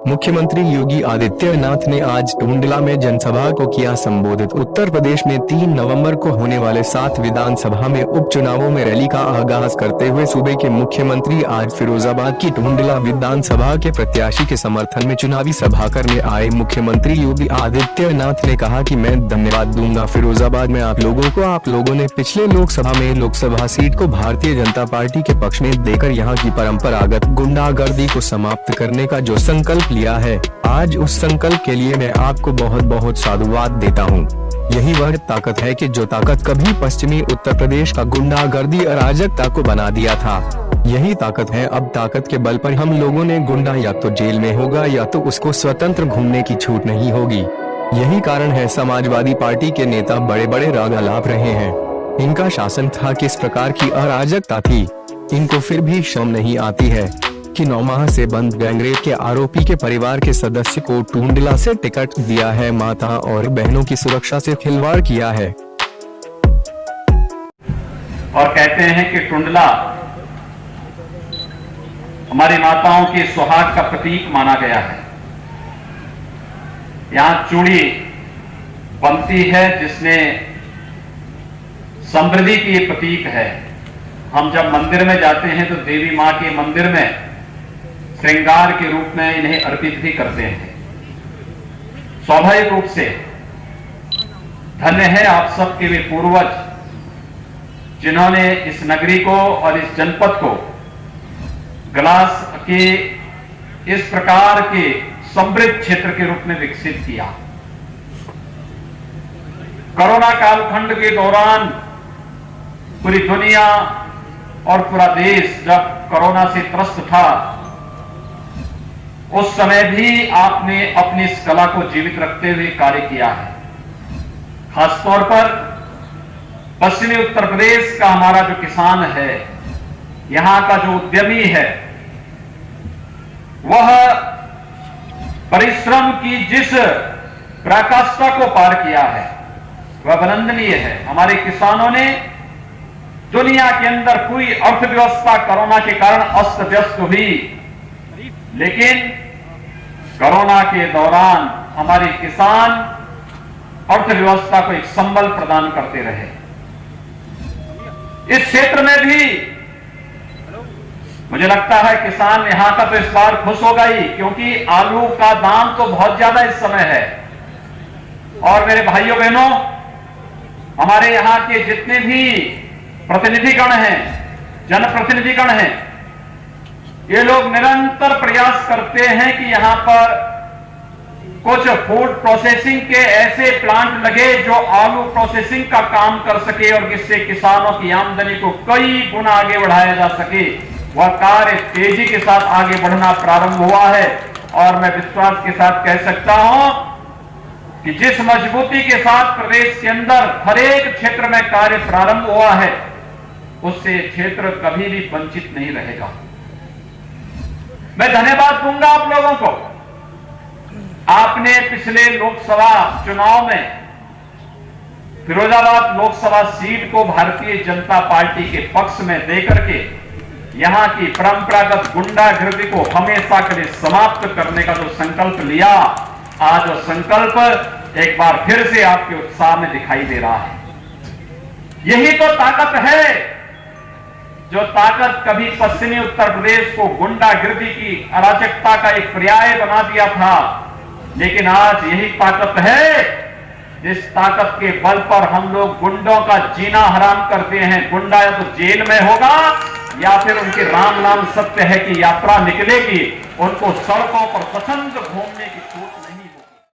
मुख्यमंत्री योगी आदित्यनाथ ने आज टूंडला में जनसभा को किया संबोधित। उत्तर प्रदेश में 3 नवंबर को होने वाले 7 विधानसभा में उपचुनावों में रैली का आगाज करते हुए सूबे के मुख्यमंत्री आज फिरोजाबाद की टूंडला विधानसभा के प्रत्याशी के समर्थन में चुनावी सभा करने आए। मुख्यमंत्री योगी आदित्यनाथ ने कहा कि मैं धन्यवाद दूंगा फिरोजाबाद में आप लोगों को। आप लोगों ने पिछले लोकसभा में लोकसभा सीट को भारतीय जनता पार्टी के पक्ष में देकर यहाँ की परंपरागत गुंडागर्दी को समाप्त करने का जो संकल्प लिया है, आज उस संकल्प के लिए मैं आपको बहुत बहुत साधुवाद देता हूँ। यही वह ताकत है कि जो ताकत कभी पश्चिमी उत्तर प्रदेश का गुंडागर्दी अराजकता को बना दिया था, यही ताकत है। अब ताकत के बल पर हम लोगों ने गुंडा या तो जेल में होगा या तो उसको स्वतंत्र घूमने की छूट नहीं होगी। यही कारण है समाजवादी पार्टी के नेता बड़े बड़े राग अलाप रहे हैं। इनका शासन था, किस प्रकार की अराजकता थी, इनको फिर भी शर्म नहीं आती है कि 9 माह से बंद गैंगरेप के आरोपी के परिवार के सदस्य को टूंडला से टिकट दिया है। माता और बहनों की सुरक्षा से खिलवाड़ किया है और कहते हैं कि टूंडला हमारी माताओं के सुहाग का प्रतीक माना गया है। यहां चूड़ी बनती है जिसने समृद्धि की प्रतीक है। हम जब मंदिर में जाते हैं तो देवी मां के मंदिर में श्रृंगार के रूप में इन्हें अर्पित भी करते हैं। स्वाभाविक रूप से धन्य है आप सबके वे पूर्वज जिन्होंने इस नगरी को और इस जनपद को ग्लास के इस प्रकार के समृद्ध क्षेत्र के रूप में विकसित किया। कोरोना कालखंड के दौरान पूरी दुनिया और पूरा देश जब कोरोना से त्रस्त था, उस समय भी आपने अपनी इस कला को जीवित रखते हुए कार्य किया है। खासतौर पर पश्चिमी उत्तर प्रदेश का हमारा जो किसान है, यहां का जो उद्यमी है, वह परिश्रम की जिस पराकाष्ठा को पार किया है वह अभिनंदनीय है। हमारे किसानों ने दुनिया के अंदर पूरी अर्थव्यवस्था कोरोना के कारण अस्त व्यस्त हुई, लेकिन कोरोना के दौरान हमारे किसान अर्थव्यवस्था को एक संबल प्रदान करते रहे। इस क्षेत्र में भी मुझे लगता है किसान यहां का तो इस बार खुश होगा ही, क्योंकि आलू का दाम तो बहुत ज्यादा इस समय है। और मेरे भाइयों बहनों, हमारे यहां के जितने भी प्रतिनिधिगण हैं, जनप्रतिनिधिगण हैं, ये लोग निरंतर प्रयास करते हैं कि यहां पर कुछ फूड प्रोसेसिंग के ऐसे प्लांट लगे जो आलू प्रोसेसिंग का काम कर सके और जिससे किसानों की आमदनी को कई गुना आगे बढ़ाया जा सके। वह कार्य तेजी के साथ आगे बढ़ना प्रारंभ हुआ है और मैं विश्वास के साथ कह सकता हूं कि जिस मजबूती के साथ प्रदेश के अंदर हर एक क्षेत्र में कार्य प्रारंभ हुआ है, उससे क्षेत्र कभी भी वंचित नहीं रहेगा। मैं धन्यवाद दूंगा आप लोगों को। आपने पिछले लोकसभा चुनाव में फिरोजाबाद लोकसभा सीट को भारतीय जनता पार्टी के पक्ष में देकर के यहां की परंपरागत गुंडागर्दी को हमेशा के लिए समाप्त करने का जो संकल्प लिया, आज वो संकल्प एक बार फिर से आपके उत्साह में दिखाई दे रहा है। यही तो ताकत है जो ताकत कभी पश्चिमी उत्तर प्रदेश को गुंडागर्दी की अराजकता का एक पर्याय बना दिया था, लेकिन आज यही ताकत है जिस ताकत के बल पर हम लोग गुंडों का जीना हराम करते हैं। गुंडा या तो जेल में होगा या फिर उनके राम नाम सत्य है कि यात्रा निकलेगी, उनको सड़कों पर स्वतंत्र घूमने की छूट